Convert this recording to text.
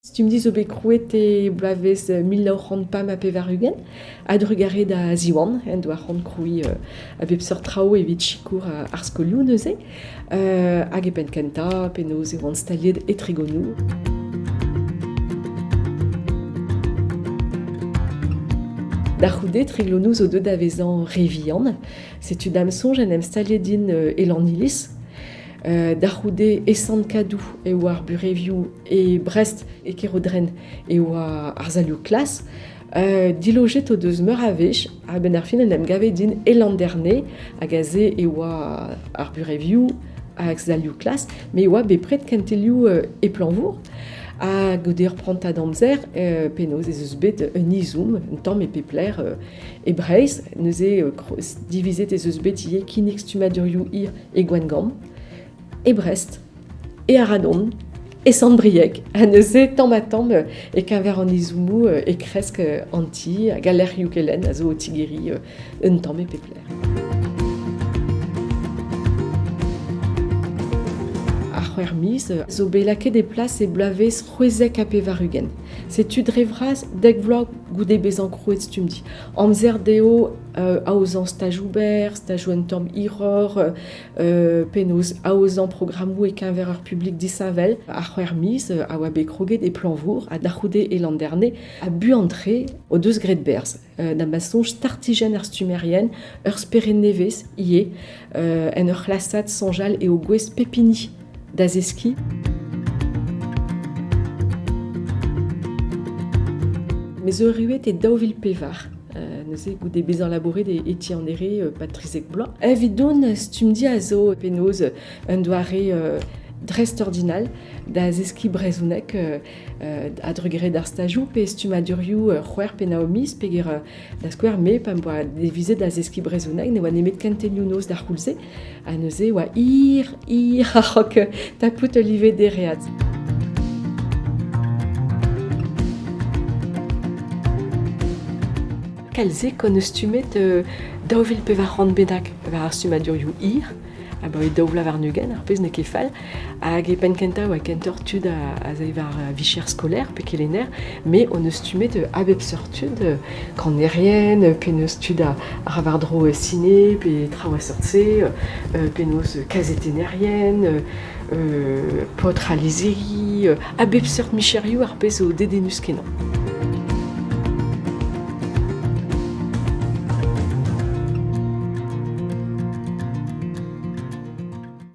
Si tu me dis zo bet krouet e blavez 1900 pam a pevarugen, ad rugaret da ziwan, doa c'hant kroui a bep seurt trao evit chikour ar skolioù neuze, hag e pen kenta, penaos e oan staliet e tregonou. Da c'houde treglonou zo deud avezan revian, setu damsonj en em staliet din elan ilis, da c'houde e Sant-Kadou e oa ar burevioù e Brest e Kerodren e oa ar zalioù klas, diloget o deus meur a vech, a ben ar fin en em gavet din elan derne, hag a ze e oa ar burevioù hag zalioù klas, me oa bepred kentelioù e planvour, a goder pranta d'amzer, penaos ez eus bet un izoum, un tamm e pepler e Breizh, neuze divizet ez eus bet ie kinnig stumadurioù hir e Gwengamp, e Brest, e Aradon, e Sant-Brieg, a neuze tamm a tamm e kenver an izoumou e kresk anti, a galerioù kelen, a zo o tigeri un tamm e pepler. Ar c'hwer miz, zo bet lakaet e plas e blavez c'hwezek a pevarugen. Setu drevras dek vlog goude bezan krouet stumdi. Amzer deo aozan stajoù-ber, stajoù un tamm hiror, penaos aozan programmou e kenver ur publik disavel. Ar c'hwer miz a oa bet kroget e planvour, a darc'houde e landerne, a buantre o deus gret berz. Da masonj startijen ar stumerien, ur speren nevez, ie, en ur c'hlassad sanjal e o gwez pepini da zeski. Me zo ruet e daouvil pevar. Neuze goude bezan labouret e ti an ere patrizek blanc. Evidon, stum di a zo penaos un doare drest ordinal da zeski brezounek a drugret d'ar stajoù pe stumadurioù c'hwer pe naomis peger da skouer me pam boa devizet da zeski brezounek ne oa nemet kentelioù noz da c'houlze a neuze oa hir a c'hok tapout olivet dereat. Kalze kon eus stumet daouvil pevar c'hant bennak war ar stumadurioù hir, a ba e daouvlav ar nugen, ar pez ne ket fall, hag e pen kenta oa kentor tud a zay war vicher skoler pe kelener, me on eus stumet a bep seurt tud kanerien, pe neus tud a ravardro sine, pe traoù a seurt se, pe neus kazetenerien, potre a lizeri, a bep seurt micherioù ar pez o dedenus kenan.